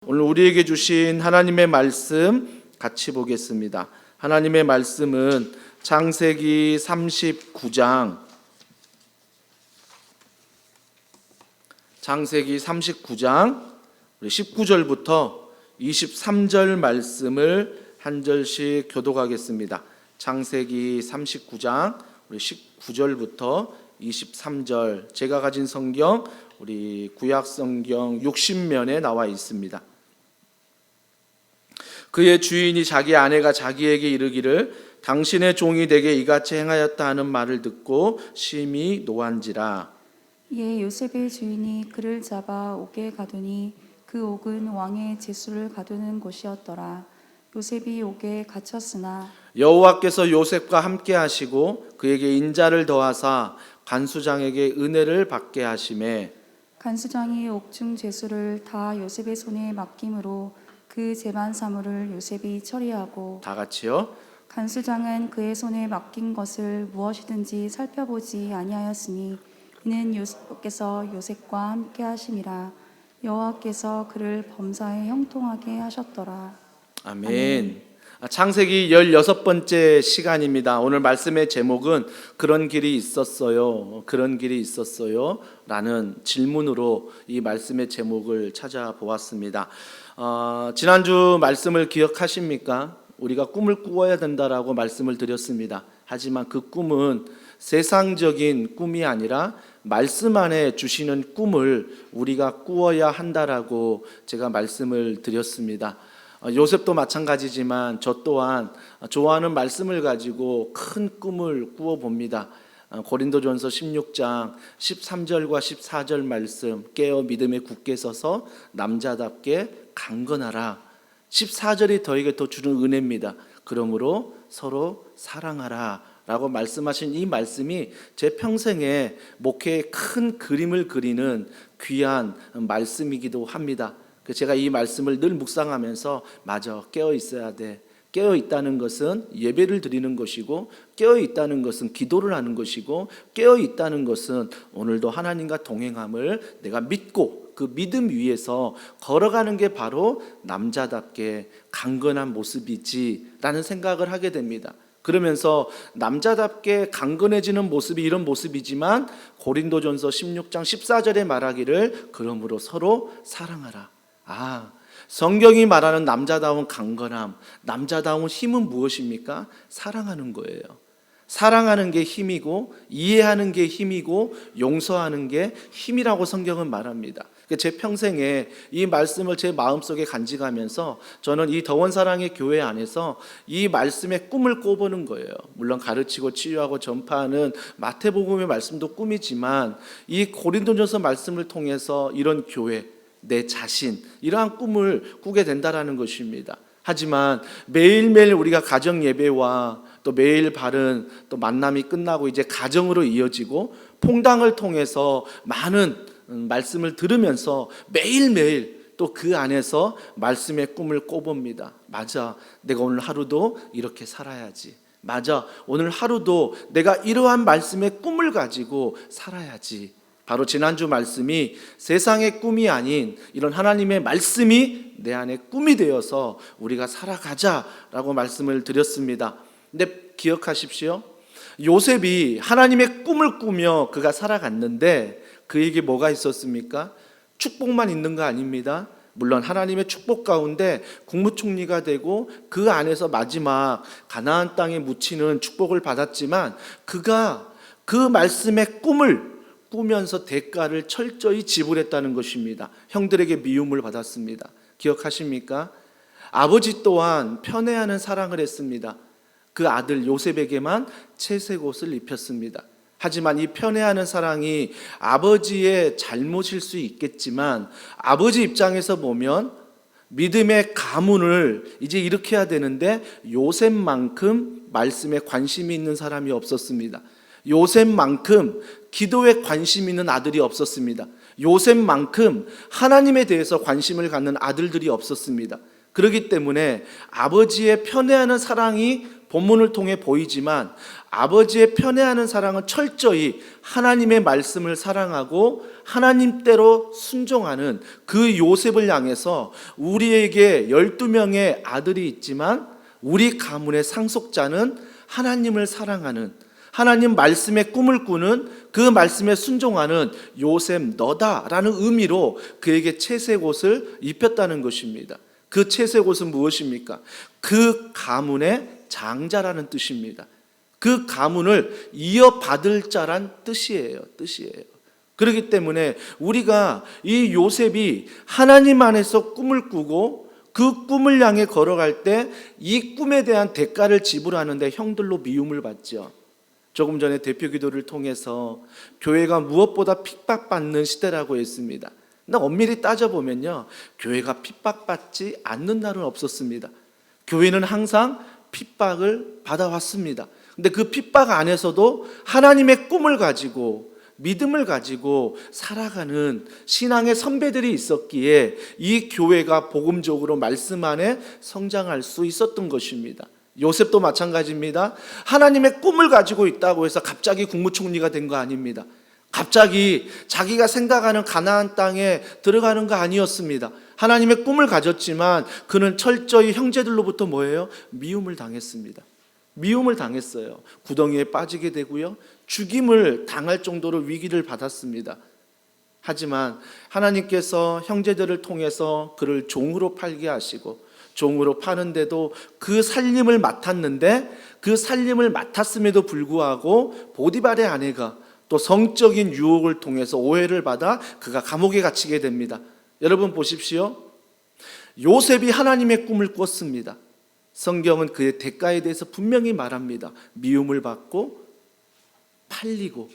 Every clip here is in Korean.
오늘 우리에게 주신 하나님의 말씀 같이 보겠습니다. 하나님의 말씀은 창세기 39장 19절부터 23절 말씀을 한 절씩 교독하겠습니다. 창세기 39장 우리 19절부터 23절, 제가 가진 성경 우리 구약 성경 60면에 나와 있습니다. 그의 주인이 자기 아내가 자기에게 이르기를 당신의 종이 내게 이같이 행하였다 하는 말을 듣고 심히 노한지라. 이에 요셉의 주인이 그를 잡아 옥에 가두니 그 옥은 왕의 제수를 가두는 곳이었더라. 요셉이 옥에 갇혔으나 여호와께서 요셉과 함께 하시고 그에게 인자를 더하사 간수장에게 은혜를 받게 하시매 간수장이 옥중 제수를 다 요셉의 손에 맡김으로 그 재반 사물을 요셉이 처리하고, 다 같이요. 간수장은 그의 손에 맡긴 것을 무엇이든지 살펴보지 아니하였으니 이는 여호와께서 요셉과 함께 하심이라. 여호와께서 그를 범사에 형통하게 하셨더라. 아멘. 창세기 16번째 시간입니다. 오늘 말씀의 제목은 그런 길이 있었어요. 그런 길이 있었어요. 라는 질문으로 이 말씀의 제목을 찾아보았습니다. 지난주 말씀을 기억하십니까? 우리가 꿈을 꾸어야 된다라고 말씀을 드렸습니다. 하지만 그 꿈은 세상적인 꿈이 아니라 말씀 안에 주시는 꿈을 우리가 꾸어야 한다라고 제가 말씀을 드렸습니다. 요셉도 마찬가지지만 저 또한 좋아하는 말씀을 가지고 큰 꿈을 꾸어봅니다. 고린도전서 16장 13절과 14절 말씀, 깨어 믿음에 굳게 서서 남자답게 강건하라. 14절이 저에게 더 주는 은혜입니다. 그러므로 서로 사랑하라 라고 말씀하신 이 말씀이 제 평생에 목회의 큰 그림을 그리는 귀한 말씀이기도 합니다. 제가 이 말씀을 늘 묵상하면서 맞아, 깨어 있어야 돼. 깨어 있다는 것은 예배를 드리는 것이고, 깨어 있다는 것은 기도를 하는 것이고, 깨어 있다는 것은 오늘도 하나님과 동행함을 내가 믿고 그 믿음 위에서 걸어가는 게 바로 남자답게 강건한 모습이지라는 생각을 하게 됩니다. 그러면서 남자답게 강건해지는 모습이 이런 모습이지만 고린도전서 16장 14절에 말하기를 그러므로 서로 사랑하라. 성경이 말하는 남자다운 강건함, 남자다운 힘은 무엇입니까? 사랑하는 거예요. 사랑하는 게 힘이고, 이해하는 게 힘이고, 용서하는 게 힘이라고 성경은 말합니다. 제 평생에 이 말씀을 제 마음속에 간직하면서 저는 이 더원사랑의 교회 안에서 이 말씀의 꿈을 꿔보는 거예요. 물론 가르치고 치유하고 전파하는 마태복음의 말씀도 꿈이지만 이 고린도전서 말씀을 통해서 이런 교회, 내 자신, 이러한 꿈을 꾸게 된다라는 것입니다. 하지만 매일매일 우리가 가정 예배와 또 매일 바른 또 만남이 끝나고 이제 가정으로 이어지고 퐁당을 통해서 많은 말씀을 들으면서 매일매일 또 그 안에서 말씀의 꿈을 꿔봅니다. 맞아, 내가 오늘 하루도 이렇게 살아야지. 맞아, 오늘 하루도 내가 이러한 말씀의 꿈을 가지고 살아야지. 바로 지난주 말씀이 세상의 꿈이 아닌 이런 하나님의 말씀이 내 안에 꿈이 되어서 우리가 살아가자라고 말씀을 드렸습니다. 근데 기억하십시오. 요셉이 하나님의 꿈을 꾸며 그가 살아갔는데 그에게 뭐가 있었습니까? 축복만 있는 거 아닙니다. 물론 하나님의 축복 가운데 국무총리가 되고 그 안에서 마지막 가나안 땅에 묻히는 축복을 받았지만 그가 그 말씀의 꿈을 꾸면서 대가를 철저히 지불했다는 것입니다. 형들에게 미움을 받았습니다. 기억하십니까? 아버지 또한 편애하는 사랑을 했습니다. 그 아들 요셉에게만 채색 옷을 입혔습니다. 하지만 이 편애하는 사랑이 아버지의 잘못일 수 있겠지만 아버지 입장에서 보면 믿음의 가문을 이제 일으켜야 되는데 요셉만큼 말씀에 관심이 있는 사람이 없었습니다. 요셉만큼 기도에 관심 있는 아들이 없었습니다. 요셉만큼 하나님에 대해서 관심을 갖는 아들들이 없었습니다. 그렇기 때문에 아버지의 편애하는 사랑이 본문을 통해 보이지만 아버지의 편애하는 사랑은 철저히 하나님의 말씀을 사랑하고 하나님대로 순종하는 그 요셉을 향해서 우리에게 12명의 아들이 있지만 우리 가문의 상속자는 하나님을 사랑하는, 하나님 말씀의 꿈을 꾸는, 그 말씀에 순종하는 요셉 너다라는 의미로 그에게 채색 옷을 입혔다는 것입니다. 그 채색 옷은 무엇입니까? 그 가문의 장자라는 뜻입니다. 그 가문을 이어받을 자란 뜻이에요. 그렇기 때문에 우리가 이 요셉이 하나님 안에서 꿈을 꾸고 그 꿈을 향해 걸어갈 때 이 꿈에 대한 대가를 지불하는데 형들로 미움을 받죠. 조금 전에 대표 기도를 통해서 교회가 무엇보다 핍박받는 시대라고 했습니다. 근데 엄밀히 따져보면요, 교회가 핍박받지 않는 날은 없었습니다. 교회는 항상 핍박을 받아왔습니다. 근데 그 핍박 안에서도 하나님의 꿈을 가지고 믿음을 가지고 살아가는 신앙의 선배들이 있었기에 이 교회가 복음적으로 말씀 안에 성장할 수 있었던 것입니다. 요셉도 마찬가지입니다. 하나님의 꿈을 가지고 있다고 해서 갑자기 국무총리가 된 거 아닙니다. 갑자기 자기가 생각하는 가나안 땅에 들어가는 거 아니었습니다. 하나님의 꿈을 가졌지만 그는 철저히 형제들로부터 뭐예요? 미움을 당했습니다. 미움을 당했어요. 구덩이에 빠지게 되고요, 죽임을 당할 정도로 위기를 받았습니다. 하지만 하나님께서 형제들을 통해서 그를 종으로 팔게 하시고, 종으로 파는데도 그 살림을 맡았는데, 그 살림을 맡았음에도 불구하고 보디발의 아내가 또 성적인 유혹을 통해서 오해를 받아 그가 감옥에 갇히게 됩니다. 여러분 보십시오. 요셉이 하나님의 꿈을 꿨습니다. 성경은 그의 대가에 대해서 분명히 말합니다. 미움을 받고 팔리고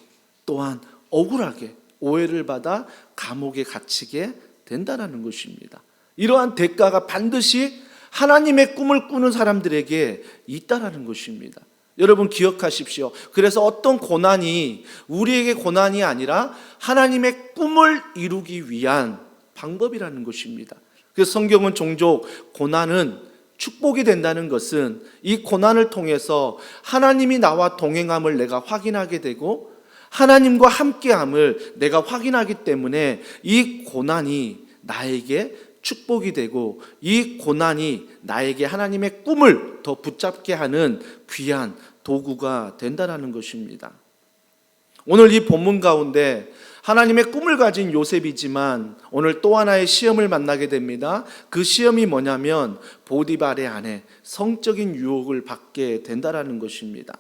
또한 억울하게 오해를 받아 감옥에 갇히게 된다는 것입니다. 이러한 대가가 반드시 하나님의 꿈을 꾸는 사람들에게 있다라는 것입니다. 여러분 기억하십시오. 그래서 어떤 고난이 우리에게 고난이 아니라 하나님의 꿈을 이루기 위한 방법이라는 것입니다. 그래서 성경은 종종 고난은 축복이 된다는 것은 이 고난을 통해서 하나님이 나와 동행함을 내가 확인하게 되고 하나님과 함께함을 내가 확인하기 때문에 이 고난이 나에게 축복이 되고 이 고난이 나에게 하나님의 꿈을 더 붙잡게 하는 귀한 도구가 된다는 것입니다. 오늘 이 본문 가운데 하나님의 꿈을 가진 요셉이지만 오늘 또 하나의 시험을 만나게 됩니다. 그 시험이 뭐냐면 보디발의 아내, 성적인 유혹을 받게 된다는 것입니다.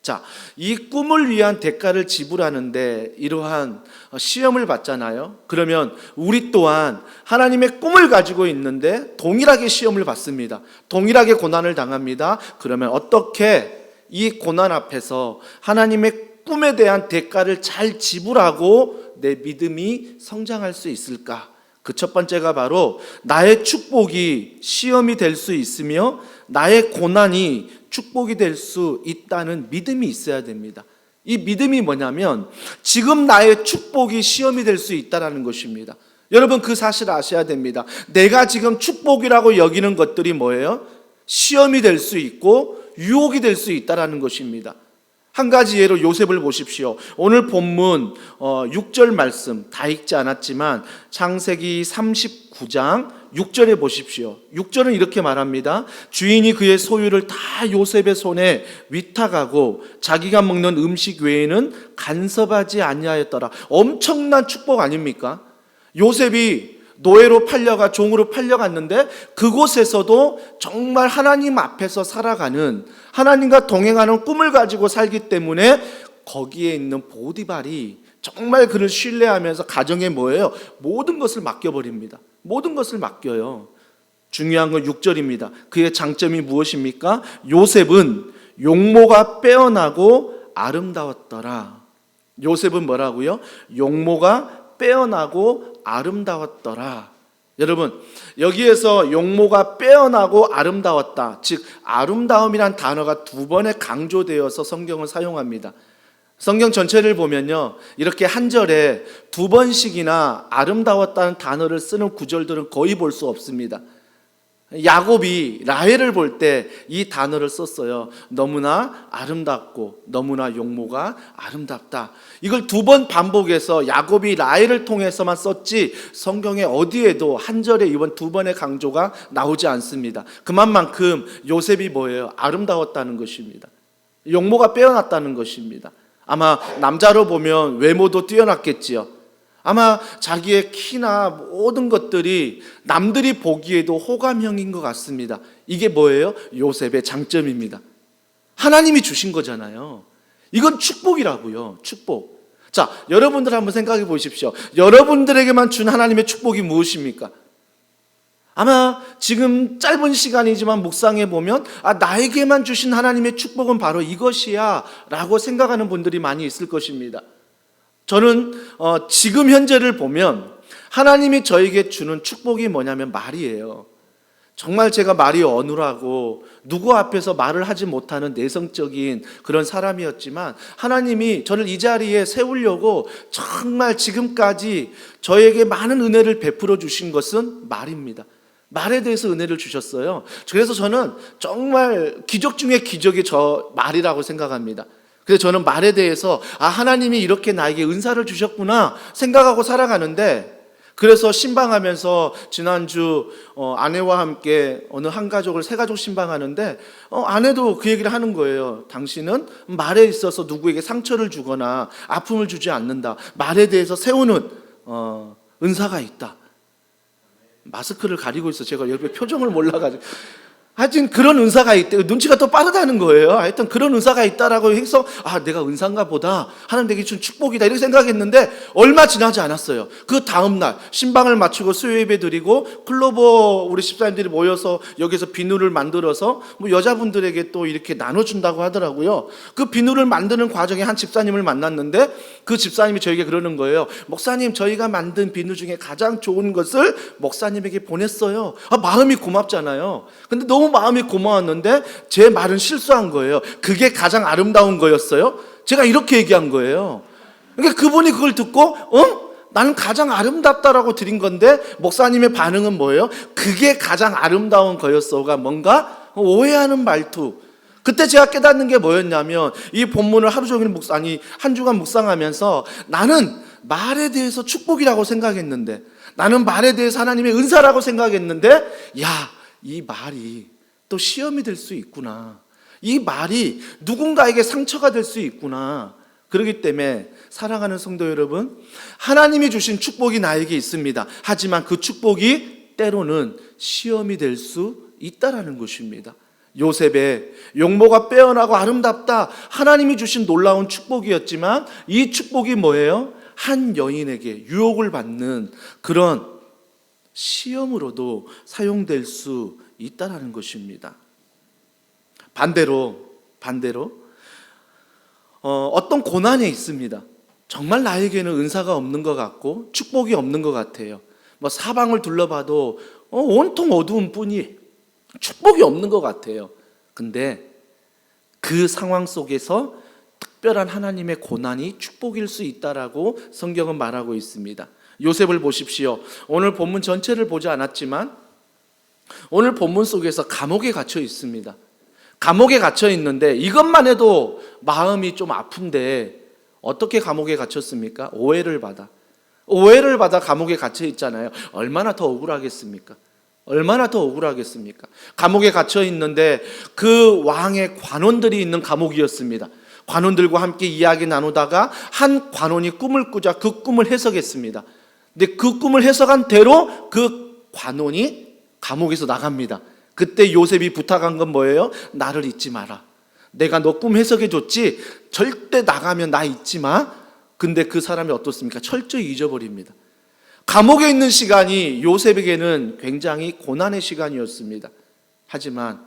자, 이 꿈을 위한 대가를 지불하는데 이러한 시험을 받잖아요. 그러면 우리 또한 하나님의 꿈을 가지고 있는데 동일하게 시험을 받습니다. 동일하게 고난을 당합니다. 그러면 어떻게 이 고난 앞에서 하나님의 꿈에 대한 대가를 잘 지불하고 내 믿음이 성장할 수 있을까? 그 첫 번째가 바로 나의 축복이 시험이 될 수 있으며 나의 고난이 축복이 될 수 있다는 믿음이 있어야 됩니다. 이 믿음이 뭐냐면 지금 나의 축복이 시험이 될 수 있다는 것입니다. 여러분 그 사실을 아셔야 됩니다. 내가 지금 축복이라고 여기는 것들이 뭐예요? 시험이 될 수 있고 유혹이 될 수 있다는 것입니다. 한 가지 예로 요셉을 보십시오. 오늘 본문 6절 말씀 다 읽지 않았지만 창세기 39장 6절에 보십시오. 6절은 이렇게 말합니다. 주인이 그의 소유를 다 요셉의 손에 위탁하고 자기가 먹는 음식 외에는 간섭하지 아니하였더라. 엄청난 축복 아닙니까? 요셉이 노예로 팔려가 종으로 팔려갔는데 그곳에서도 정말 하나님 앞에서 살아가는, 하나님과 동행하는 꿈을 가지고 살기 때문에 거기에 있는 보디발이 정말 그를 신뢰하면서 가정에 뭐예요? 모든 것을 맡겨버립니다. 모든 것을 맡겨요. 중요한 건 6절입니다. 그의 장점이 무엇입니까? 요셉은 용모가 빼어나고 아름다웠더라. 요셉은 뭐라고요? 용모가 빼어나고 아름다웠더라. 여러분 여기에서 용모가 빼어나고 아름다웠다, 즉 아름다움이란 단어가 두 번에 강조되어서 성경을 사용합니다. 성경 전체를 보면요, 이렇게 한 절에 두 번씩이나 아름다웠다는 단어를 쓰는 구절들은 거의 볼 수 없습니다. 야곱이 라헬을 볼 때 이 단어를 썼어요. 너무나 아름답고 너무나 용모가 아름답다. 이걸 2번 반복해서 야곱이 라헬을 통해서만 썼지 성경에 어디에도 한 절에 이번 2번의 강조가 나오지 않습니다. 그만큼 요셉이 뭐예요? 아름다웠다는 것입니다. 용모가 빼어났다는 것입니다. 아마 남자로 보면 외모도 뛰어났겠지요. 아마 자기의 키나 모든 것들이 남들이 보기에도 호감형인 것 같습니다. 이게 뭐예요? 요셉의 장점입니다. 하나님이 주신 거잖아요. 이건 축복이라고요. 축복. 자, 여러분들 한번 생각해 보십시오. 여러분들에게만 준 하나님의 축복이 무엇입니까? 아마 지금 짧은 시간이지만 묵상해 보면 나에게만 주신 하나님의 축복은 바로 이것이야 라고 생각하는 분들이 많이 있을 것입니다. 저는 지금 현재를 보면 하나님이 저에게 주는 축복이 뭐냐면 말이에요. 정말 제가 말이 어눌하고 누구 앞에서 말을 하지 못하는 내성적인 그런 사람이었지만 하나님이 저를 이 자리에 세우려고 정말 지금까지 저에게 많은 은혜를 베풀어 주신 것은 말입니다. 말에 대해서 은혜를 주셨어요. 그래서 저는 정말 기적 중에 기적이 저 말이라고 생각합니다. 그래서 저는 말에 대해서 하나님이 이렇게 나에게 은사를 주셨구나 생각하고 살아가는데, 그래서 신방하면서 지난주 아내와 함께 어느 한 가족을 3가족 신방하는데 아내도 그 얘기를 하는 거예요. 당신은 말에 있어서 누구에게 상처를 주거나 아픔을 주지 않는다. 말에 대해서 세우는 은사가 있다. 마스크를 가리고 있어. 제가 옆에 표정을 몰라가지고. 하여튼 그런 은사가 있대. 눈치가 또 빠르다는 거예요. 하여튼 그런 은사가 있다라고 해서 내가 은사인가 보다. 하나님 내게 준 축복이다. 이렇게 생각했는데 얼마 지나지 않았어요. 그 다음날 신방을 마치고 수요 예배 드리고 클로버 우리 집사님들이 모여서 여기서 비누를 만들어서 여자분들에게 또 이렇게 나눠준다고 하더라고요. 그 비누를 만드는 과정에 한 집사님을 만났는데 그 집사님이 저에게 그러는 거예요. 목사님, 저희가 만든 비누 중에 가장 좋은 것을 목사님에게 보냈어요. 마음이 고맙잖아요. 근데 너무 마음이 고마웠는데 제 말은 실수한 거예요. 그게 가장 아름다운 거였어요? 제가 이렇게 얘기한 거예요. 그러니까 그분이 그걸 듣고 나는 가장 아름답다라고 드린 건데 목사님의 반응은 뭐예요? 그게 가장 아름다운 거였어가 뭔가 오해하는 말투. 그때 제가 깨닫는 게 뭐였냐면 이 본문을 하루 종일 한 주간 묵상하면서 나는 말에 대해서 축복이라고 생각했는데, 나는 말에 대해서 하나님의 은사라고 생각했는데 이 말이 또 시험이 될 수 있구나. 이 말이 누군가에게 상처가 될 수 있구나. 그렇기 때문에 사랑하는 성도 여러분, 하나님이 주신 축복이 나에게 있습니다. 하지만 그 축복이 때로는 시험이 될 수 있다라는 것입니다. 요셉의 용모가 빼어나고 아름답다. 하나님이 주신 놀라운 축복이었지만 이 축복이 뭐예요? 한 여인에게 유혹을 받는 그런 시험으로도 사용될 수 있다라는 것입니다. 반대로 어떤 고난이 있습니다. 정말 나에게는 은사가 없는 것 같고 축복이 없는 것 같아요. 사방을 둘러봐도 온통 어두운 뿐이 축복이 없는 것 같아요. 근데 그 상황 속에서 특별한 하나님의 고난이 축복일 수 있다라고 성경은 말하고 있습니다. 요셉을 보십시오. 오늘 본문 전체를 보지 않았지만 오늘 본문 속에서 감옥에 갇혀 있습니다. 감옥에 갇혀 있는데 이것만 해도 마음이 좀 아픈데 어떻게 감옥에 갇혔습니까? 오해를 받아 감옥에 갇혀 있잖아요. 얼마나 더 억울하겠습니까? 감옥에 갇혀 있는데 그 왕의 관원들이 있는 감옥이었습니다. 관원들과 함께 이야기 나누다가 한 관원이 꿈을 꾸자 그 꿈을 해석했습니다. 근데 그 꿈을 해석한 대로 그 관원이 감옥에서 나갑니다. 그때 요셉이 부탁한 건 뭐예요? 나를 잊지 마라. 내가 너 꿈 해석해 줬지? 절대 나가면 나 잊지 마. 근데 그 사람이 어떻습니까? 철저히 잊어버립니다. 감옥에 있는 시간이 요셉에게는 굉장히 고난의 시간이었습니다. 하지만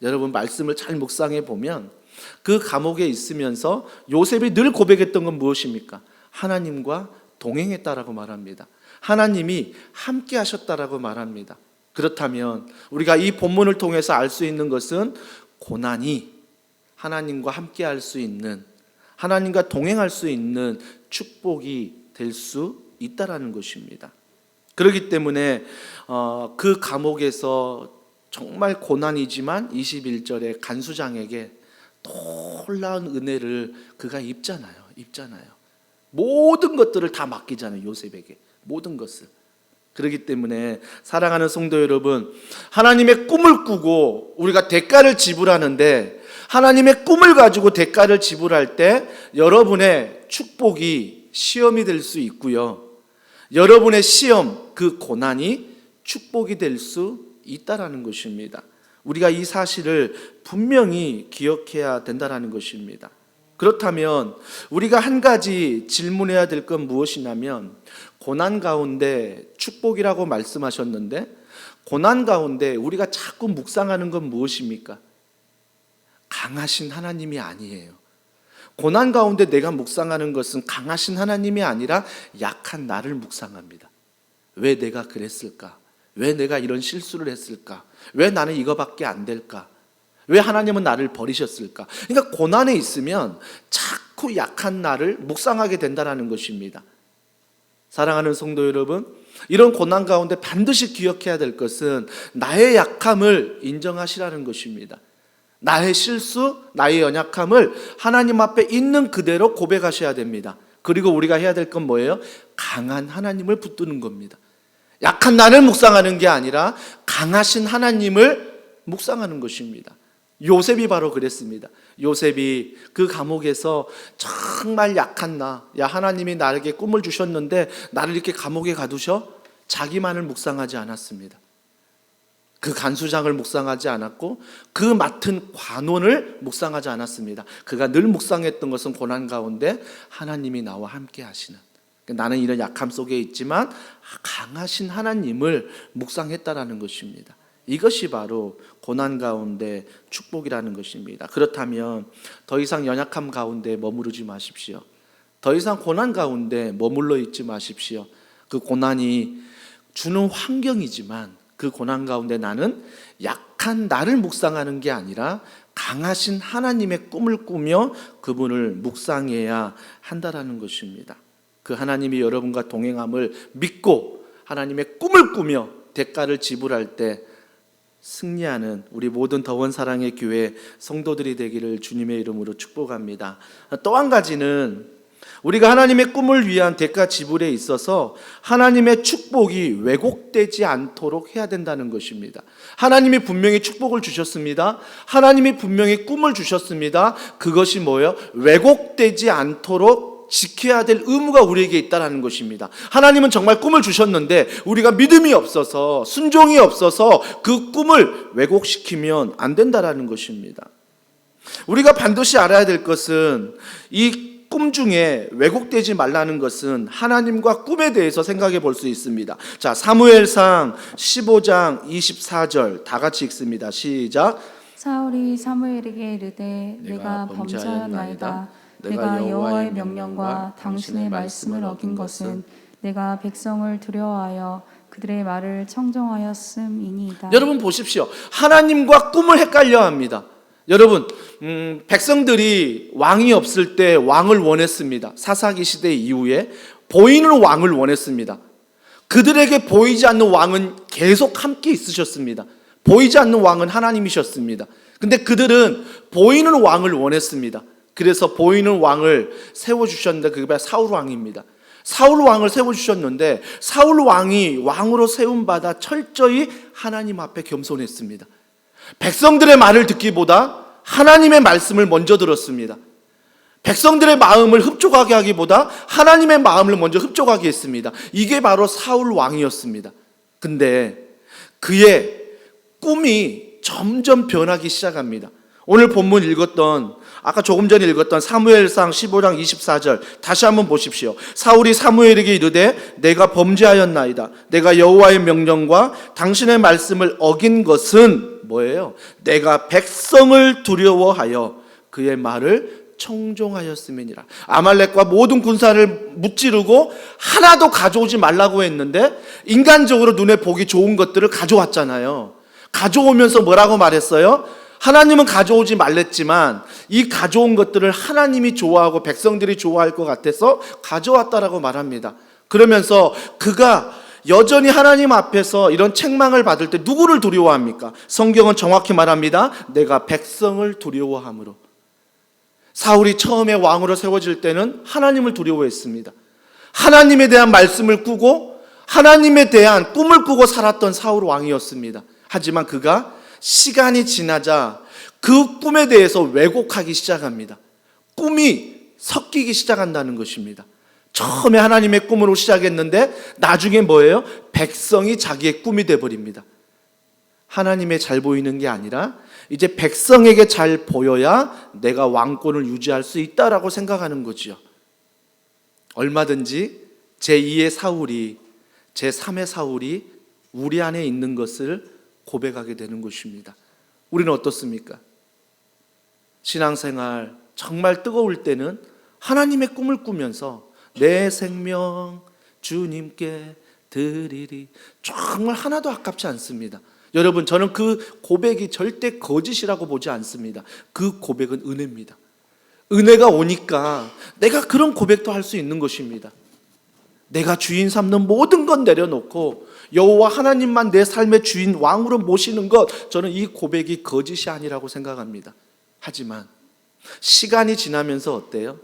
여러분 말씀을 잘 묵상해 보면 그 감옥에 있으면서 요셉이 늘 고백했던 건 무엇입니까? 하나님과 동행했다라고 말합니다. 하나님이 함께 하셨다라고 말합니다. 그렇다면 우리가 이 본문을 통해서 알 수 있는 것은 고난이 하나님과 함께 할 수 있는, 하나님과 동행할 수 있는 축복이 될 수 있다라는 것입니다. 그렇기 때문에 그 감옥에서 정말 고난이지만 21절에 간수장에게 놀라운 은혜를 그가 입잖아요. 모든 것들을 다 맡기잖아요. 요셉에게 모든 것을. 그렇기 때문에 사랑하는 성도 여러분, 하나님의 꿈을 꾸고 우리가 대가를 지불하는데, 하나님의 꿈을 가지고 대가를 지불할 때 여러분의 축복이 시험이 될 수 있고요, 여러분의 시험, 그 고난이 축복이 될 수 있다라는 것입니다. 우리가 이 사실을 분명히 기억해야 된다라는 것입니다. 그렇다면 우리가 한 가지 질문해야 될 건 무엇이냐면, 고난 가운데 축복이라고 말씀하셨는데, 고난 가운데 우리가 자꾸 묵상하는 건 무엇입니까? 강하신 하나님이 아니에요. 고난 가운데 내가 묵상하는 것은 강하신 하나님이 아니라 약한 나를 묵상합니다. 왜 내가 그랬을까? 왜 내가 이런 실수를 했을까? 왜 나는 이거밖에 안 될까? 왜 하나님은 나를 버리셨을까? 그러니까 고난에 있으면 자꾸 약한 나를 묵상하게 된다는 것입니다. 사랑하는 성도 여러분, 이런 고난 가운데 반드시 기억해야 될 것은 나의 약함을 인정하시라는 것입니다. 나의 실수, 나의 연약함을 하나님 앞에 있는 그대로 고백하셔야 됩니다. 그리고 우리가 해야 될 건 뭐예요? 강한 하나님을 붙드는 겁니다. 약한 나를 묵상하는 게 아니라 강하신 하나님을 묵상하는 것입니다. 요셉이 바로 그랬습니다. 요셉이 그 감옥에서 정말 약한 하나님이 나에게 꿈을 주셨는데 나를 이렇게 감옥에 가두셔? 자기만을 묵상하지 않았습니다. 그 간수장을 묵상하지 않았고 그 맡은 관원을 묵상하지 않았습니다. 그가 늘 묵상했던 것은 고난 가운데 하나님이 나와 함께 하시는, 나는 이런 약함 속에 있지만 강하신 하나님을 묵상했다라는 것입니다. 이것이 바로 고난 가운데 축복이라는 것입니다. 그렇다면 더 이상 연약함 가운데 머무르지 마십시오. 더 이상 고난 가운데 머물러 있지 마십시오. 그 고난이 주는 환경이지만 그 고난 가운데 나는 약한 나를 묵상하는 게 아니라 강하신 하나님의 꿈을 꾸며 그분을 묵상해야 한다라는 것입니다. 그 하나님이 여러분과 동행함을 믿고 하나님의 꿈을 꾸며 대가를 지불할 때 승리하는 우리 모든 더원 사랑의 교회 성도들이 되기를 주님의 이름으로 축복합니다. 또 한 가지는 우리가 하나님의 꿈을 위한 대가 지불에 있어서 하나님의 축복이 왜곡되지 않도록 해야 된다는 것입니다. 하나님이 분명히 축복을 주셨습니다. 하나님이 분명히 꿈을 주셨습니다. 그것이 뭐예요? 왜곡되지 않도록 지켜야 될 의무가 우리에게 있다는 것입니다. 하나님은 정말 꿈을 주셨는데 우리가 믿음이 없어서, 순종이 없어서 그 꿈을 왜곡시키면 안 된다는 것입니다. 우리가 반드시 알아야 될 것은 이 꿈 중에 왜곡되지 말라는 것은 하나님과 꿈에 대해서 생각해 볼 수 있습니다. 자, 사무엘상 15장 24절 다 같이 읽습니다. 시작. 사울이 사무엘에게 이르되 내가 범죄하였나이다. 내가 여호와의 명령과 당신의 말씀을 어긴 것은 내가 백성을 두려워하여 그들의 말을 청종하였음이니이다. 여러분 보십시오. 하나님과 꿈을 헷갈려 합니다. 여러분, 백성들이 왕이 없을 때 왕을 원했습니다. 사사기 시대 이후에 보이는 왕을 원했습니다. 그들에게 보이지 않는 왕은 계속 함께 있으셨습니다. 보이지 않는 왕은 하나님이셨습니다. 근데 그들은 보이는 왕을 원했습니다. 그래서 보이는 왕을 세워주셨는데 그게 사울 왕입니다. 사울 왕을 세워주셨는데 사울 왕이 왕으로 세움받아 철저히 하나님 앞에 겸손했습니다. 백성들의 말을 듣기보다 하나님의 말씀을 먼저 들었습니다. 백성들의 마음을 흡족하게 하기보다 하나님의 마음을 먼저 흡족하게 했습니다. 이게 바로 사울 왕이었습니다. 근데 그의 꿈이 점점 변하기 시작합니다. 오늘 본문 읽었던, 아까 조금 전에 읽었던 사무엘상 15장 24절 다시 한번 보십시오. 사울이 사무엘에게 이르되 내가 범죄하였나이다. 내가 여호와의 명령과 당신의 말씀을 어긴 것은 뭐예요? 내가 백성을 두려워하여 그의 말을 청종하였음이니라. 아말렉과 모든 군사를 무찌르고 하나도 가져오지 말라고 했는데 인간적으로 눈에 보기 좋은 것들을 가져왔잖아요. 가져오면서 뭐라고 말했어요? 하나님은 가져오지 말랬지만 이 가져온 것들을 하나님이 좋아하고 백성들이 좋아할 것 같아서 가져왔다라고 말합니다. 그러면서 그가 여전히 하나님 앞에서 이런 책망을 받을 때 누구를 두려워합니까? 성경은 정확히 말합니다. 내가 백성을 두려워함으로. 사울이 처음에 왕으로 세워질 때는 하나님을 두려워했습니다. 하나님에 대한 말씀을 꾸고 하나님에 대한 꿈을 꾸고 살았던 사울 왕이었습니다. 하지만 그가 시간이 지나자 그 꿈에 대해서 왜곡하기 시작합니다. 꿈이 섞이기 시작한다는 것입니다. 처음에 하나님의 꿈으로 시작했는데 나중에 뭐예요? 백성이 자기의 꿈이 돼버립니다. 하나님의 잘 보이는 게 아니라 이제 백성에게 잘 보여야 내가 왕권을 유지할 수 있다라고 생각하는 거지요. 얼마든지 제2의 사울이, 제3의 사울이 우리 안에 있는 것을 고백하게 되는 것입니다. 우리는 어떻습니까? 신앙생활 정말 뜨거울 때는 하나님의 꿈을 꾸면서 내 생명 주님께 드리리, 정말 하나도 아깝지 않습니다. 여러분, 저는 그 고백이 절대 거짓이라고 보지 않습니다. 그 고백은 은혜입니다. 은혜가 오니까 내가 그런 고백도 할 수 있는 것입니다. 내가 주인 삼는 모든 건 내려놓고 여호와 하나님만 내 삶의 주인 왕으로 모시는 것, 저는 이 고백이 거짓이 아니라고 생각합니다. 하지만 시간이 지나면서 어때요?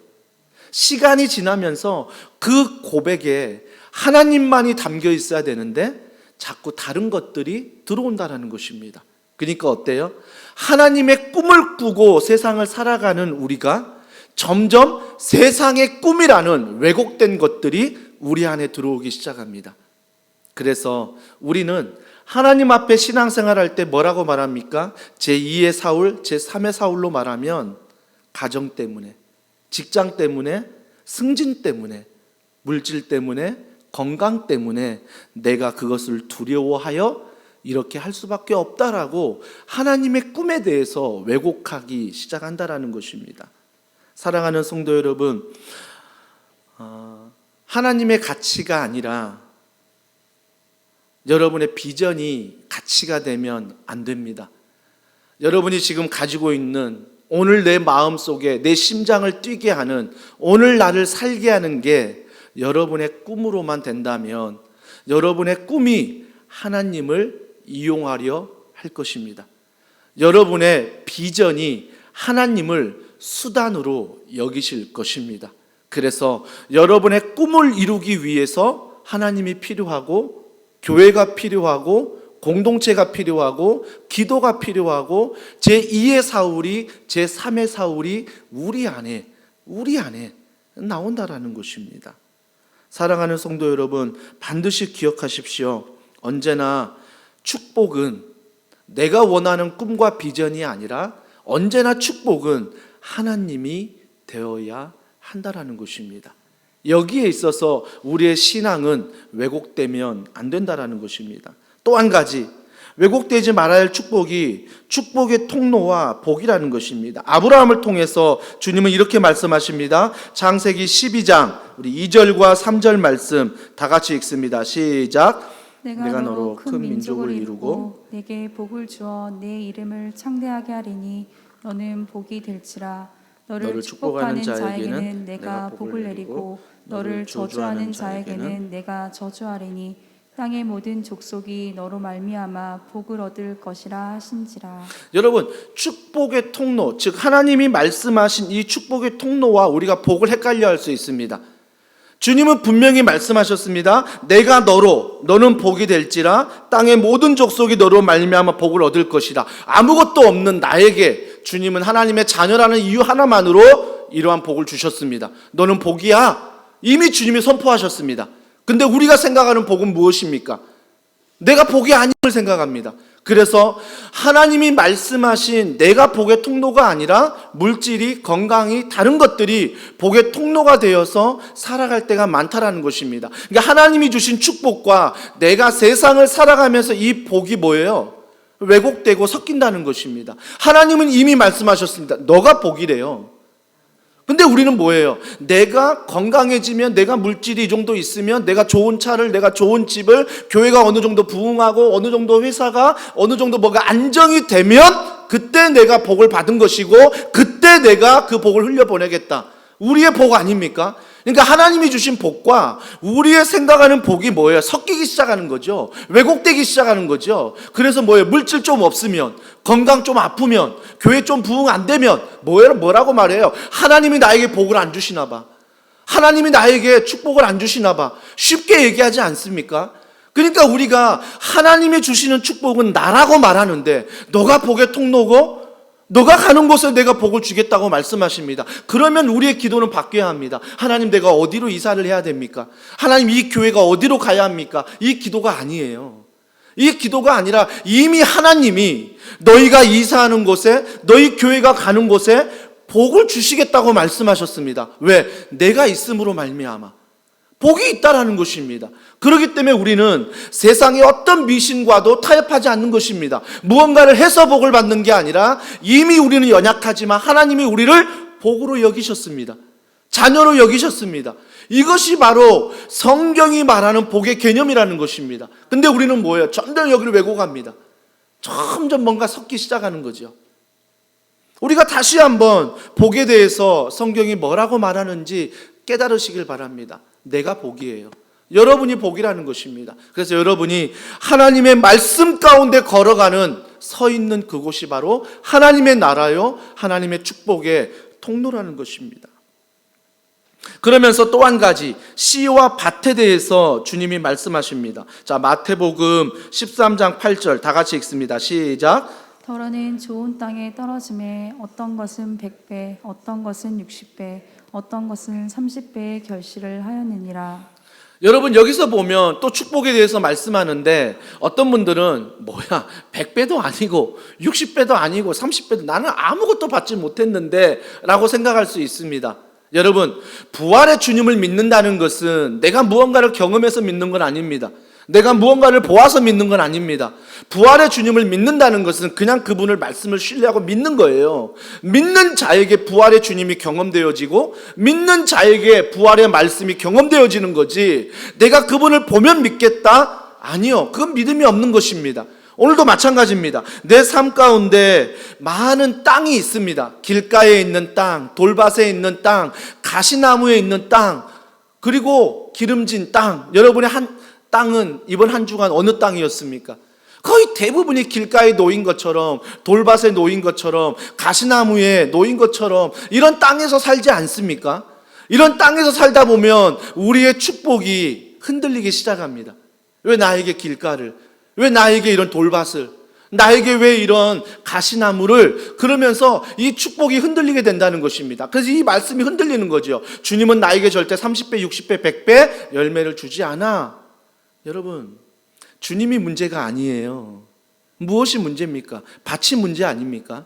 시간이 지나면서 그 고백에 하나님만이 담겨 있어야 되는데 자꾸 다른 것들이 들어온다는 것입니다. 그러니까 어때요? 하나님의 꿈을 꾸고 세상을 살아가는 우리가 점점 세상의 꿈이라는 왜곡된 것들이 우리 안에 들어오기 시작합니다. 그래서 우리는 하나님 앞에 신앙생활할 때 뭐라고 말합니까? 제2의 사울, 제3의 사울로 말하면 가정 때문에, 직장 때문에, 승진 때문에, 물질 때문에, 건강 때문에 내가 그것을 두려워하여 이렇게 할 수밖에 없다라고 하나님의 꿈에 대해서 왜곡하기 시작한다라는 것입니다. 사랑하는 성도 여러분, 하나님의 가치가 아니라 여러분의 비전이 가치가 되면 안 됩니다. 여러분이 지금 가지고 있는 오늘 내 마음속에 내 심장을 뛰게 하는, 오늘 나를 살게 하는 게 여러분의 꿈으로만 된다면 여러분의 꿈이 하나님을 이용하려 할 것입니다. 여러분의 비전이 하나님을 수단으로 여기실 것입니다. 그래서 여러분의 꿈을 이루기 위해서 하나님이 필요하고, 교회가 필요하고, 공동체가 필요하고, 기도가 필요하고, 제2의 사울이, 제3의 사울이 우리 안에 나온다라는 것입니다. 사랑하는 성도 여러분, 반드시 기억하십시오. 언제나 축복은 내가 원하는 꿈과 비전이 아니라 언제나 축복은 하나님이 되어야 한다라는 것입니다. 여기에 있어서 우리의 신앙은 왜곡되면 안 된다라는 것입니다. 또 한 가지, 왜곡되지 말아야 할 축복이 축복의 통로와 복이라는 것입니다. 아브라함을 통해서 주님은 이렇게 말씀하십니다. 창세기 12장 우리 2절과 3절 말씀 다 같이 읽습니다. 시작. 내가 너로 큰 민족을 이루고 내게 복을 주어 내 이름을 창대하게 하리니 너는 복이 될지라. 너를 축복하는 자에게는 내가 복을 내리고 너를 저주하는 자에게는 내가 저주하리니 땅의 모든 족속이 너로 말미암아 복을 얻을 것이라 하신지라. 여러분, 축복의 통로, 즉 하나님이 말씀하신 이 축복의 통로와 우리가 복을 헷갈려 할 수 있습니다. 주님은 분명히 말씀하셨습니다. 내가 너는 복이 될지라. 땅의 모든 족속이 너로 말미암아 복을 얻을 것이라. 아무것도 없는 나에게 주님은 하나님의 자녀라는 이유 하나만으로 이러한 복을 주셨습니다. 너는 복이야. 이미 주님이 선포하셨습니다. 근데 우리가 생각하는 복은 무엇입니까? 내가 복이 아님을 생각합니다. 그래서 하나님이 말씀하신 내가 복의 통로가 아니라 물질이, 건강이, 다른 것들이 복의 통로가 되어서 살아갈 때가 많다라는 것입니다. 그러니까 하나님이 주신 축복과 내가 세상을 살아가면서 이 복이 뭐예요? 왜곡되고 섞인다는 것입니다. 하나님은 이미 말씀하셨습니다. 너가 복이래요. 근데 우리는 뭐예요? 내가 건강해지면, 내가 물질이 이 정도 있으면, 내가 좋은 차를, 내가 좋은 집을, 교회가 어느 정도 부흥하고 어느 정도 회사가 어느 정도 뭐가 안정이 되면 그때 내가 복을 받은 것이고 그때 내가 그 복을 흘려보내겠다. 우리의 복 아닙니까? 그러니까 하나님이 주신 복과 우리의 생각하는 복이 뭐예요? 섞이기 시작하는 거죠. 왜곡되기 시작하는 거죠. 그래서 뭐예요? 물질 좀 없으면, 건강 좀 아프면, 교회 좀 부흥 안 되면 뭐라고 말해요? 하나님이 나에게 복을 안 주시나 봐. 하나님이 나에게 축복을 안 주시나 봐. 쉽게 얘기하지 않습니까? 그러니까 우리가 하나님이 주시는 축복은 나라고 말하는데, 너가 복의 통로고 너가 가는 곳에 내가 복을 주겠다고 말씀하십니다. 그러면 우리의 기도는 바뀌어야 합니다. 하나님, 내가 어디로 이사를 해야 됩니까? 하나님, 이 교회가 어디로 가야 합니까? 이 기도가 아니에요. 이 기도가 아니라 이미 하나님이 너희가 이사하는 곳에, 너희 교회가 가는 곳에 복을 주시겠다고 말씀하셨습니다. 왜? 내가 있음으로 말미암아 복이 있다라는 것입니다. 그렇기 때문에 우리는 세상의 어떤 미신과도 타협하지 않는 것입니다. 무언가를 해서 복을 받는 게 아니라 이미 우리는 연약하지만 하나님이 우리를 복으로 여기셨습니다. 자녀로 여기셨습니다. 이것이 바로 성경이 말하는 복의 개념이라는 것입니다. 근데 우리는 뭐예요? 점점 여기를 왜곡합니다. 점점 뭔가 섞기 시작하는 거죠. 우리가 다시 한번 복에 대해서 성경이 뭐라고 말하는지 깨달으시길 바랍니다. 내가 복이에요. 여러분이 복이라는 것입니다. 그래서 여러분이 하나님의 말씀 가운데 걸어가는, 서 있는 그곳이 바로 하나님의 나라요, 하나님의 축복의 통로라는 것입니다. 그러면서 또 한 가지, 씨와 밭에 대해서 주님이 말씀하십니다. 자, 마태복음 13장 8절 다 같이 읽습니다. 시작. 더러는 좋은 땅에 떨어짐에 어떤 것은 100배, 어떤 것은 60배, 어떤 것은 30배의 결실을 하였느니라. 여러분, 여기서 보면 또 축복에 대해서 말씀하는데 어떤 분들은 100배도 아니고 60배도 아니고 30배도 나는 아무것도 받지 못했는데 라고 생각할 수 있습니다. 여러분, 부활의 주님을 믿는다는 것은 내가 무언가를 경험해서 믿는 건 아닙니다. 내가 무언가를 보아서 믿는 건 아닙니다. 부활의 주님을 믿는다는 것은 그냥 그분을 말씀을 신뢰하고 믿는 거예요. 믿는 자에게 부활의 주님이 경험되어지고 믿는 자에게 부활의 말씀이 경험되어지는 거지, 내가 그분을 보면 믿겠다? 아니요. 그건 믿음이 없는 것입니다. 오늘도 마찬가지입니다. 내 삶 가운데 많은 땅이 있습니다. 길가에 있는 땅, 돌밭에 있는 땅, 가시나무에 있는 땅, 그리고 기름진 땅. 여러분의 땅은 이번 한 주간 어느 땅이었습니까? 거의 대부분이 길가에 놓인 것처럼, 돌밭에 놓인 것처럼, 가시나무에 놓인 것처럼 이런 땅에서 살지 않습니까? 이런 땅에서 살다 보면 우리의 축복이 흔들리기 시작합니다. 왜 나에게 길가를, 왜 나에게 이런 돌밭을, 나에게 왜 이런 가시나무를, 그러면서 이 축복이 흔들리게 된다는 것입니다. 그래서 이 말씀이 흔들리는 거죠. 주님은 나에게 절대 30배, 60배, 100배 열매를 주지 않아. 여러분, 주님이 문제가 아니에요. 무엇이 문제입니까? 밭이 문제 아닙니까?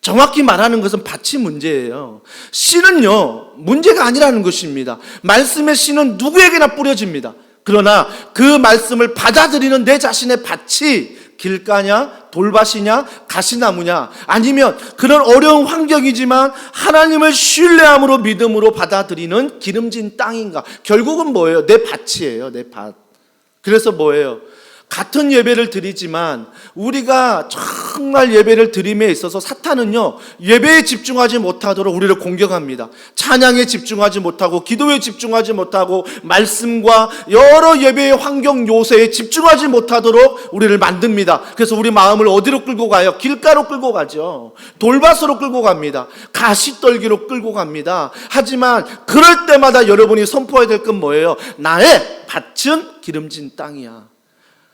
정확히 말하는 것은 밭이 문제예요. 씨는요, 문제가 아니라는 것입니다. 말씀의 씨는 누구에게나 뿌려집니다. 그러나 그 말씀을 받아들이는 내 자신의 밭이 길가냐, 돌밭이냐, 가시나무냐, 아니면 그런 어려운 환경이지만 하나님을 신뢰함으로 믿음으로 받아들이는 기름진 땅인가? 결국은 뭐예요? 내 밭이에요. 내 밭. 그래서 뭐예요? 같은 예배를 드리지만 우리가 정말 예배를 드림에 있어서 사탄은요, 예배에 집중하지 못하도록 우리를 공격합니다. 찬양에 집중하지 못하고, 기도에 집중하지 못하고, 말씀과 여러 예배의 환경 요새에 집중하지 못하도록 우리를 만듭니다. 그래서 우리 마음을 어디로 끌고 가요? 길가로 끌고 가죠. 돌밭으로 끌고 갑니다. 가시떨기로 끌고 갑니다. 하지만 그럴 때마다 여러분이 선포해야 될 건 뭐예요? 나의 밭은 기름진 땅이야.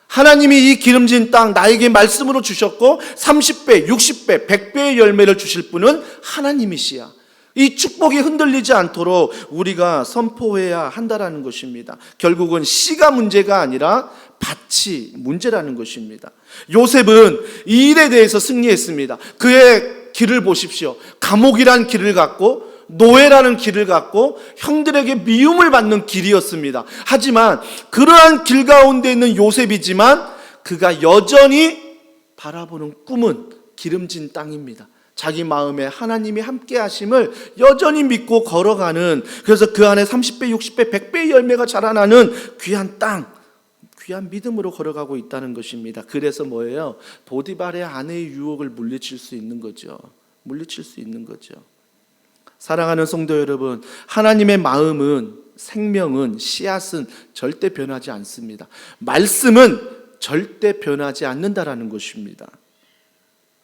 하나님이 이 기름진 땅 나에게 말씀으로 주셨고 30배, 60배, 100배의 열매를 주실 분은 하나님이시야. 이 축복이 흔들리지 않도록 우리가 선포해야 한다라는 것입니다. 결국은 씨가 문제가 아니라 밭이 문제라는 것입니다. 요셉은 이 일에 대해서 승리했습니다. 그의 길을 보십시오. 감옥이란 길을 갖고, 노예라는 길을 갖고 형들에게 미움을 받는 길이었습니다. 하지만 그러한 길 가운데 있는 요셉이지만 그가 여전히 바라보는 꿈은 기름진 땅입니다. 자기 마음에 하나님이 함께 하심을 여전히 믿고 걸어가는, 그래서 그 안에 30배, 60배, 100배의 열매가 자라나는 귀한 땅, 귀한 믿음으로 걸어가고 있다는 것입니다. 그래서 뭐예요? 보디발의 아내의 유혹을 물리칠 수 있는 거죠. 물리칠 수 있는 거죠. 사랑하는 성도 여러분, 하나님의 마음은, 생명은, 씨앗은 절대 변하지 않습니다. 말씀은 절대 변하지 않는다라는 것입니다.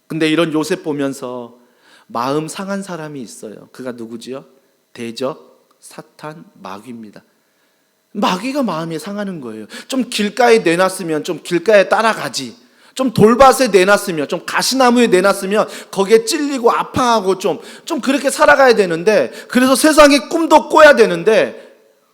근데 이런 요셉 보면서 마음 상한 사람이 있어요. 그가 누구지요? 대적, 사탄, 마귀입니다. 마귀가 마음이 상하는 거예요. 좀 길가에 내놨으면 좀 길가에 따라가지, 좀 돌밭에 내놨으면, 좀 가시나무에 내놨으면 거기에 찔리고 아파하고 좀 그렇게 살아가야 되는데, 그래서 세상에 꿈도 꿔야 되는데,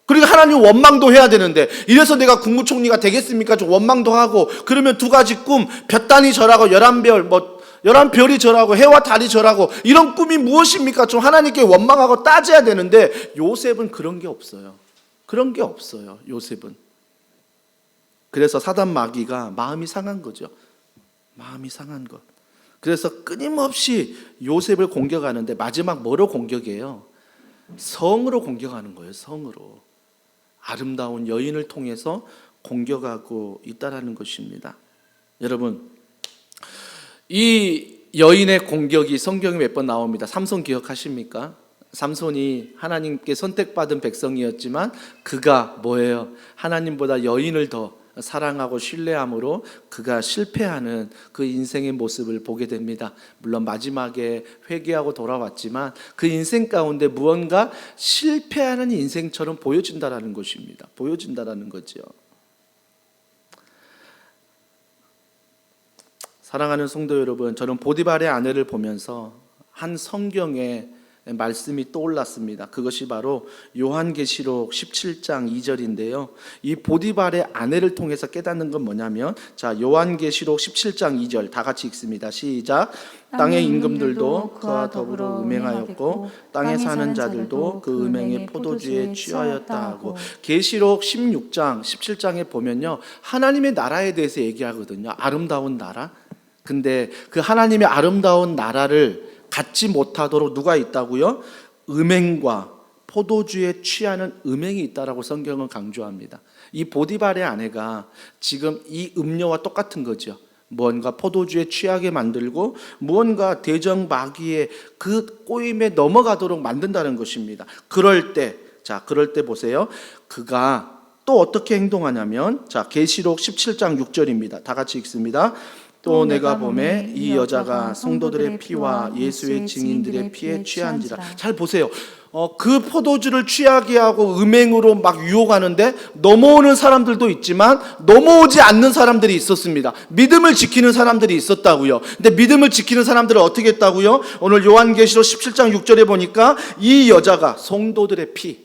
그리고 하나님 원망도 해야 되는데, 이래서 내가 국무총리가 되겠습니까? 좀 원망도 하고, 그러면 두 가지 꿈, 볕단이 절하고 11별이 절하고 해와 달이 절하고, 이런 꿈이 무엇입니까? 좀 하나님께 원망하고 따져야 되는데, 요셉은 그런 게 없어요. 그런 게 없어요, 요셉은. 그래서 사단 마귀가 마음이 상한 거죠. 마음이 상한 것. 그래서 끊임없이 요셉을 공격하는데, 마지막 뭐로 공격해요? 성으로 공격하는 거예요. 성으로. 아름다운 여인을 통해서 공격하고 있다라는 것입니다. 여러분, 이 여인의 공격이 성경에 몇 번 나옵니다. 삼손 기억하십니까? 삼손이 하나님께 선택받은 백성이었지만 그가 뭐예요? 하나님보다 여인을 더 사랑하고 신뢰함으로 그가 실패하는 그 인생의 모습을 보게 됩니다. 물론 마지막에 회개하고 돌아왔지만 그 인생 가운데 무언가 실패하는 인생처럼 보여진다라는 것입니다. 보여진다라는 거죠. 사랑하는 성도 여러분, 저는 보디발의 아내를 보면서 한 성경의 말씀이 떠올랐습니다. 그것이 바로 요한계시록 17장 2절인데요. 이 보디발의 아내를 통해서 깨닫는 건 뭐냐면, 자, 요한계시록 17장 2절 다 같이 읽습니다. 시작. 땅의 임금들도 그와 더불어 음행하였고 땅에 사는 자들도 그 음행의 포도주에 취하였다 하고, 계시록 16장 17장에 보면요, 하나님의 나라에 대해서 얘기하거든요. 아름다운 나라. 근데 그 하나님의 아름다운 나라를 갖지 못하도록 누가 있다고요? 음행과 포도주에 취하는 음행이 있다라고 성경은 강조합니다. 이 보디발의 아내가 지금 이 음녀와 똑같은 거죠. 무언가 포도주에 취하게 만들고 무언가 대적 마귀의 그 꼬임에 넘어가도록 만든다는 것입니다. 그럴 때 보세요. 그가 또 어떻게 행동하냐면, 자, 계시록 17장 6절입니다. 다 같이 읽습니다. 또 내가 보매 이 여자가 성도들의 피와 예수의 증인들의 피에 취한지라. 잘 보세요. 그 포도주를 취하게 하고 음행으로 막 유혹하는데 넘어오는 사람들도 있지만 넘어오지 않는 사람들이 있었습니다. 믿음을 지키는 사람들이 있었다고요. 근데 믿음을 지키는 사람들은 어떻게 했다고요? 오늘 요한계시록 17장 6절에 보니까 이 여자가 성도들의 피,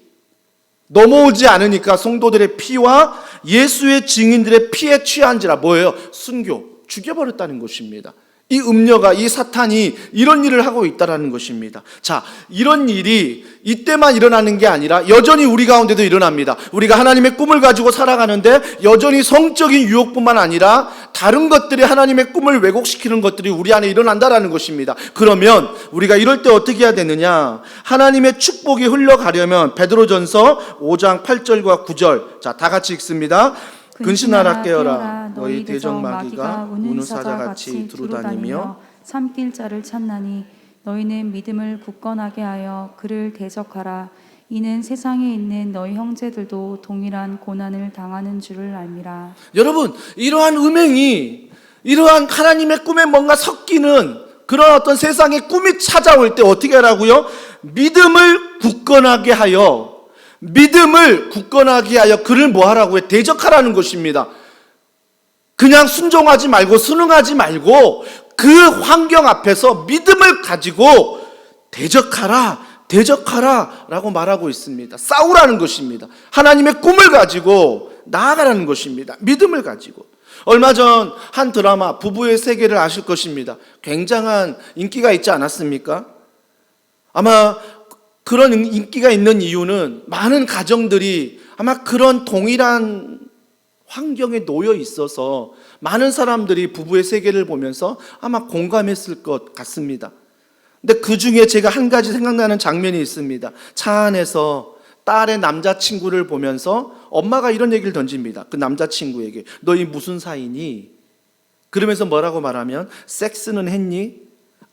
넘어오지 않으니까 성도들의 피와 예수의 증인들의 피에 취한지라. 뭐예요? 순교, 죽여버렸다는 것입니다. 이 음녀가, 이 사탄이 이런 일을 하고 있다는 것입니다. 자, 이런 일이 이때만 일어나는 게 아니라 여전히 우리 가운데도 일어납니다. 우리가 하나님의 꿈을 가지고 살아가는데 여전히 성적인 유혹뿐만 아니라 다른 것들이, 하나님의 꿈을 왜곡시키는 것들이 우리 안에 일어난다는 것입니다. 그러면 우리가 이럴 때 어떻게 해야 되느냐? 하나님의 축복이 흘러가려면 베드로전서 5장 8절과 9절, 자, 다 같이 읽습니다. 근신하라 깨어라, 너희 대적 마귀가 우는 사자같이 두루다니며 삼킬 자를 찾나니 너희는 믿음을 굳건하게 하여 그를 대적하라. 이는 세상에 있는 너희 형제들도 동일한 고난을 당하는 줄을 알미라. 여러분, 이러한 음행이, 이러한 하나님의 꿈에 뭔가 섞이는 그런 어떤 세상의 꿈이 찾아올 때 어떻게 하라고요? 믿음을 굳건하게 하여 그를 뭐 하라고요? 대적하라는 것입니다. 그냥 순종하지 말고 순응하지 말고 그 환경 앞에서 믿음을 가지고 대적하라 라고 말하고 있습니다. 싸우라는 것입니다. 하나님의 꿈을 가지고 나아가라는 것입니다. 믿음을 가지고. 얼마 전 한 드라마 부부의 세계를 아실 것입니다. 굉장한 인기가 있지 않았습니까? 아마 그런 인기가 있는 이유는 많은 가정들이 아마 그런 동일한 환경에 놓여 있어서 많은 사람들이 부부의 세계를 보면서 아마 공감했을 것 같습니다. 근데 그 중에 제가 한 가지 생각나는 장면이 있습니다. 차 안에서 딸의 남자친구를 보면서 엄마가 이런 얘기를 던집니다. 그 남자친구에게, 너희 무슨 사이니? 그러면서 뭐라고 말하면, 섹스는 했니?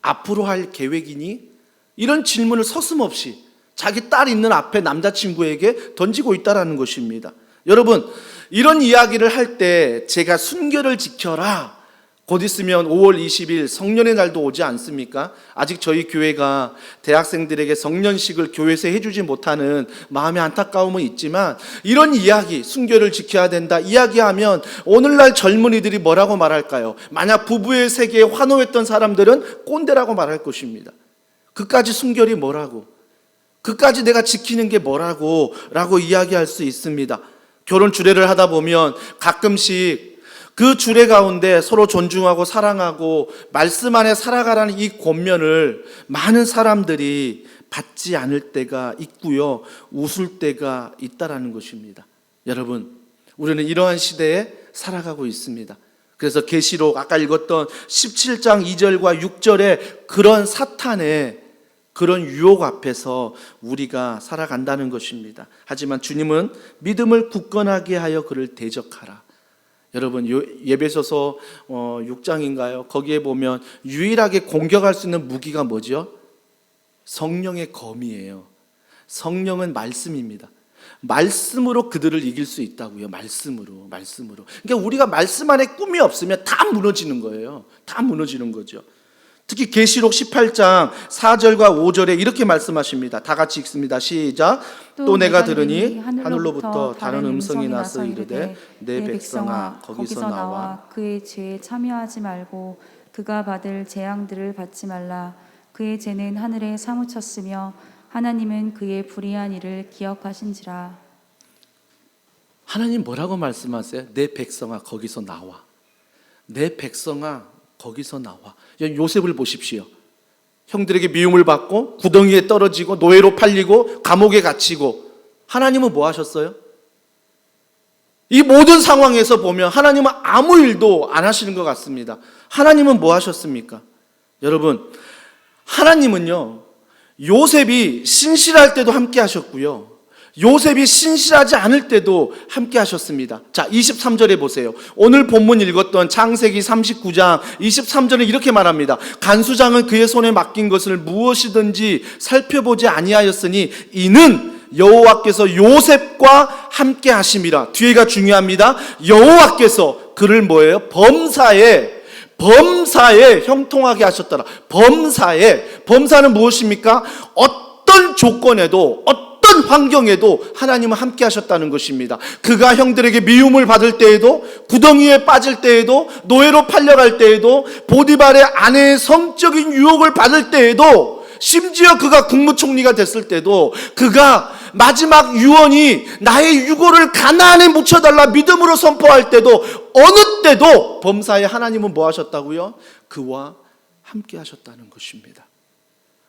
앞으로 할 계획이니? 이런 질문을 서슴없이 자기 딸 있는 앞에 남자친구에게 던지고 있다라는 것입니다. 여러분, 이런 이야기를 할 때 제가 순결을 지켜라, 곧 있으면 5월 20일 성년의 날도 오지 않습니까? 아직 저희 교회가 대학생들에게 성년식을 교회에서 해주지 못하는 마음의 안타까움은 있지만, 이런 이야기, 순결을 지켜야 된다 이야기하면 오늘날 젊은이들이 뭐라고 말할까요? 만약 부부의 세계에 환호했던 사람들은 꼰대라고 말할 것입니다. 그까지 순결이 뭐라고, 그까지 내가 지키는 게 뭐라고 라고 이야기할 수 있습니다. 결혼 주례를 하다 보면 가끔씩 그 주례 가운데 서로 존중하고 사랑하고 말씀 안에 살아가라는 이 권면을 많은 사람들이 받지 않을 때가 있고요, 웃을 때가 있다라는 것입니다. 여러분, 우리는 이러한 시대에 살아가고 있습니다. 그래서 계시록 아까 읽었던 17장 2절과 6절에 그런 사탄의 그런 유혹 앞에서 우리가 살아간다는 것입니다. 하지만 주님은 믿음을 굳건하게 하여 그를 대적하라. 여러분, 예배소서 6장인가요? 거기에 보면 유일하게 공격할 수 있는 무기가 뭐죠? 성령의 검이에요. 성령은 말씀입니다. 말씀으로 그들을 이길 수 있다고요. 말씀으로. 그러니까 우리가 말씀 안에 꿈이 없으면 다 무너지는 거예요. 다 무너지는 거죠. 특히 계시록 18장 4절과 5절에 이렇게 말씀하십니다. 다 같이 읽습니다. 시작. 또 내가 들으니 하늘로부터 다른 음성이 나서 이르되 내 백성아 거기서 나와 그의 죄에 참여하지 말고 그가 받을 재앙들을 받지 말라. 그의 죄는 하늘에 사무쳤으며 하나님은 그의 불의한 일을 기억하신지라. 하나님 뭐라고 말씀하세요? 내 백성아 거기서 나와. 내 백성아 거기서 나와. 요셉을 보십시오. 형들에게 미움을 받고 구덩이에 떨어지고 노예로 팔리고 감옥에 갇히고, 하나님은 뭐 하셨어요? 이 모든 상황에서 보면 하나님은 아무 일도 안 하시는 것 같습니다. 하나님은 뭐 하셨습니까? 여러분, 하나님은요, 요셉이 신실할 때도 함께 하셨고요, 요셉이 신실하지 않을 때도 함께 하셨습니다. 자, 23절에 보세요. 오늘 본문 읽었던 창세기 39장 23절에 이렇게 말합니다. 간수장은 그의 손에 맡긴 것을 무엇이든지 살펴보지 아니하였으니 이는 여호와께서 요셉과 함께 하심이라. 뒤에가 중요합니다. 여호와께서 그를 뭐예요? 범사에 형통하게 하셨더라. 범사는 무엇입니까? 어떤 조건에도 어떤 환경에도 하나님은 함께 하셨다는 것입니다. 그가 형들에게 미움을 받을 때에도, 구덩이에 빠질 때에도, 노예로 팔려갈 때에도, 보디발의 아내의 성적인 유혹을 받을 때에도, 심지어 그가 국무총리가 됐을 때도, 그가 마지막 유언이 나의 유고를 가나안에 묻혀달라 믿음으로 선포할 때도, 어느 때도 범사에 하나님은 뭐 하셨다고요? 그와 함께 하셨다는 것입니다.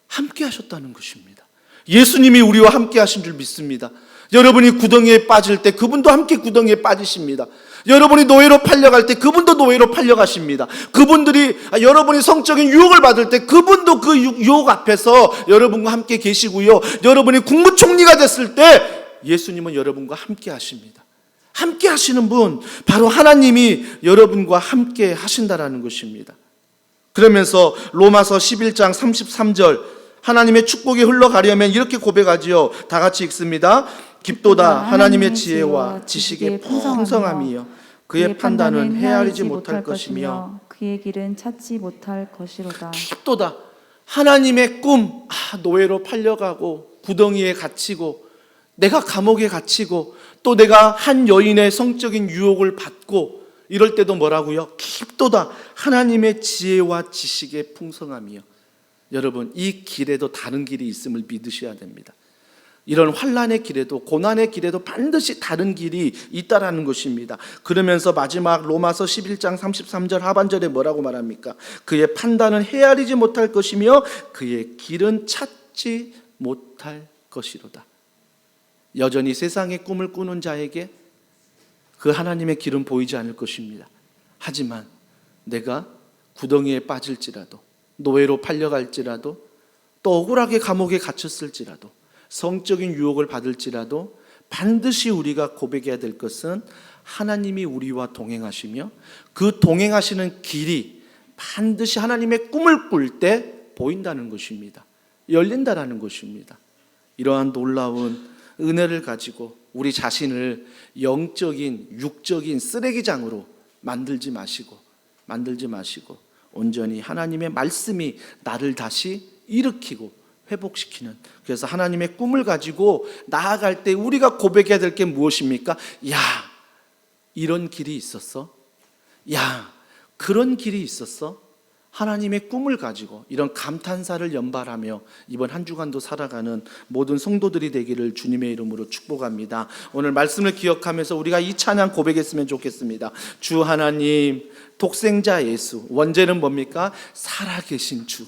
함께 하셨다는 것입니다. 예수님이 우리와 함께 하신 줄 믿습니다. 여러분이 구덩이에 빠질 때 그분도 함께 구덩이에 빠지십니다. 여러분이 노예로 팔려갈 때 그분도 노예로 팔려가십니다. 여러분이 성적인 유혹을 받을 때 그분도 그 유혹 앞에서 여러분과 함께 계시고요, 여러분이 국무총리가 됐을 때 예수님은 여러분과 함께 하십니다. 함께 하시는 분, 바로 하나님이 여러분과 함께 하신다라는 것입니다. 그러면서 로마서 11장 33절, 하나님의 축복이 흘러가려면 이렇게 고백하지요. 다 같이 읽습니다. 깊도다 하나님의 지혜와 지식의 풍성함이요 그의 판단은 헤아리지 못할 것이며 그의 길은 찾지 못할 것이로다. 깊도다. 하나님의 꿈, 노예로 팔려가고 구덩이에 갇히고 내가 감옥에 갇히고 또 내가 한 여인의 성적인 유혹을 받고 이럴 때도 뭐라고요? 깊도다 하나님의 지혜와 지식의 풍성함이요. 여러분, 이 길에도 다른 길이 있음을 믿으셔야 됩니다. 이런 환난의 길에도, 고난의 길에도 반드시 다른 길이 있다라는 것입니다. 그러면서 마지막 로마서 11장 33절 하반절에 뭐라고 말합니까? 그의 판단은 헤아리지 못할 것이며 그의 길은 찾지 못할 것이로다. 여전히 세상의 꿈을 꾸는 자에게 그 하나님의 길은 보이지 않을 것입니다. 하지만 내가 구덩이에 빠질지라도, 노예로 팔려갈지라도, 또 억울하게 감옥에 갇혔을지라도, 성적인 유혹을 받을지라도 반드시 우리가 고백해야 될 것은 하나님이 우리와 동행하시며 그 동행하시는 길이 반드시 하나님의 꿈을 꿀 때 보인다는 것입니다. 열린다라는 것입니다. 이러한 놀라운 은혜를 가지고 우리 자신을 영적인 육적인 쓰레기장으로 만들지 마시고 온전히 하나님의 말씀이 나를 다시 일으키고 회복시키는, 그래서 하나님의 꿈을 가지고 나아갈 때 우리가 고백해야 될 게 무엇입니까? 야, 이런 길이 있었어? 야, 그런 길이 있었어? 하나님의 꿈을 가지고 이런 감탄사를 연발하며 이번 한 주간도 살아가는 모든 성도들이 되기를 주님의 이름으로 축복합니다. 오늘 말씀을 기억하면서 우리가 이 찬양 고백했으면 좋겠습니다. 주 하나님, 독생자 예수, 원제는 뭡니까? 살아계신 주,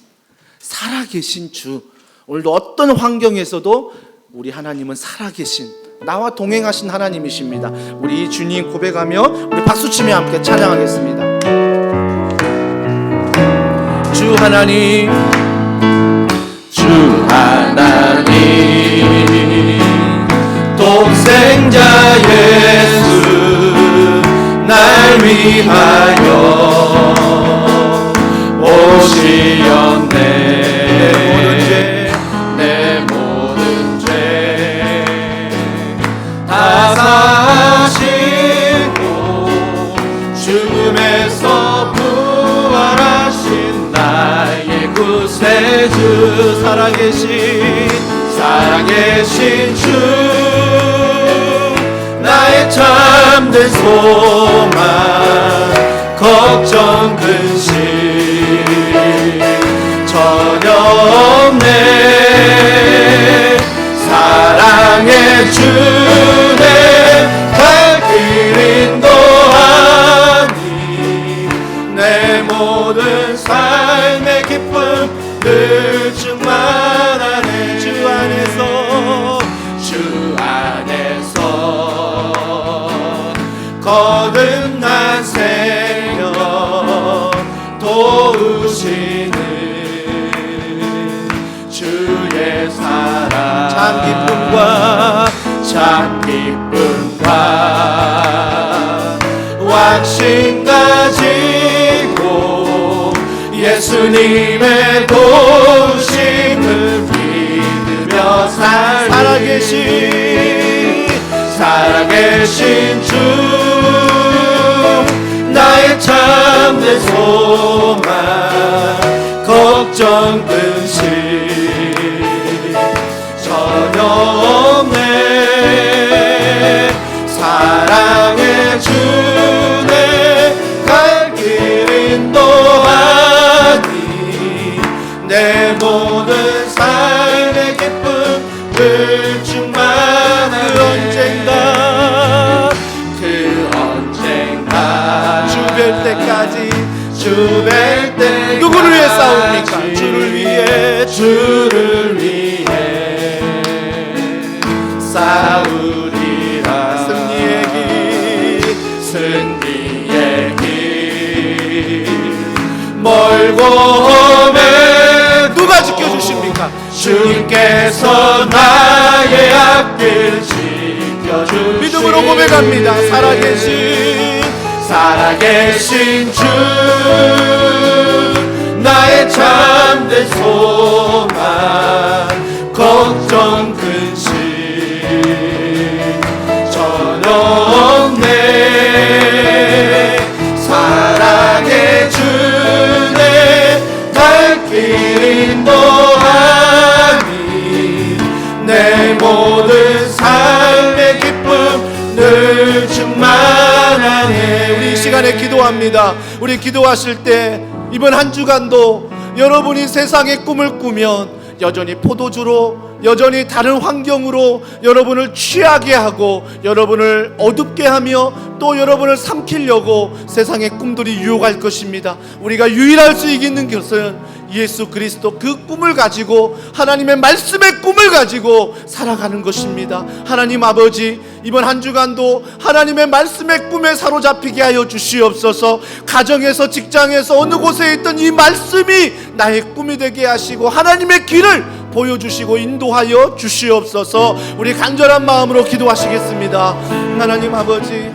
살아계신 주. 오늘도 어떤 환경에서도 우리 하나님은 살아계신, 나와 동행하신 하나님이십니다. 우리 이 주님 고백하며 우리 박수치며 함께 찬양하겠습니다. 주 하나님, 주 하나님, 독생자 예수 날 위하여 오시었네. 내 모든 죄 다 사시고 죽음에서 부활하신 나의 구세주, 살아계신 주, 나의 참된 소망, 걱정 근심 전혀 없네. 사랑의 주내 갈 길 인도하니 내 모든 삶의 기쁨 늘 충만하네. 주 안에서 거듭난 생명 도우시는 주의 사랑, 참 기쁨과 확신 가지고 예수님의 도우심을 믿으며 살아계신 주, 나의 참된 소망, 걱정 근심 전혀 없네. 사랑의 주내 갈 길 인도하니 내 모든 삶의 기쁨 늘 충만한 그 언젠가 주 뵐 때까지 누구를 위해 싸웁니까? 주를 위해 싸우리라. 승리의 길 멀고 험해 누가 지켜주십니까? 주께서 나의 앞길 지켜주시니 믿음으로 고백합니다. 살아계신 주, 나의 참된 소망, 걱정 근심 전혀 없네. 사랑의 주내 갈 길 인도하니 내 모든 삶의 기쁨 늘 충만하네. 우리 이 시간에 기도합니다. 우리 기도하실 때 이번 한 주간도 여러분이 세상의 꿈을 꾸면 여전히 포도주로, 여전히 다른 환경으로 여러분을 취하게 하고 여러분을 어둡게 하며 또 여러분을 삼키려고 세상의 꿈들이 유혹할 것입니다. 우리가 유일할 수 있는 것은 예수 그리스도 그 꿈을 가지고, 하나님의 말씀의 꿈을 가지고 살아가는 것입니다. 하나님 아버지, 이번 한 주간도 하나님의 말씀의 꿈에 사로잡히게 하여 주시옵소서. 가정에서, 직장에서, 어느 곳에 있던 이 말씀이 나의 꿈이 되게 하시고 하나님의 길을 보여주시고 인도하여 주시옵소서. 우리 간절한 마음으로 기도하시겠습니다. 하나님 아버지,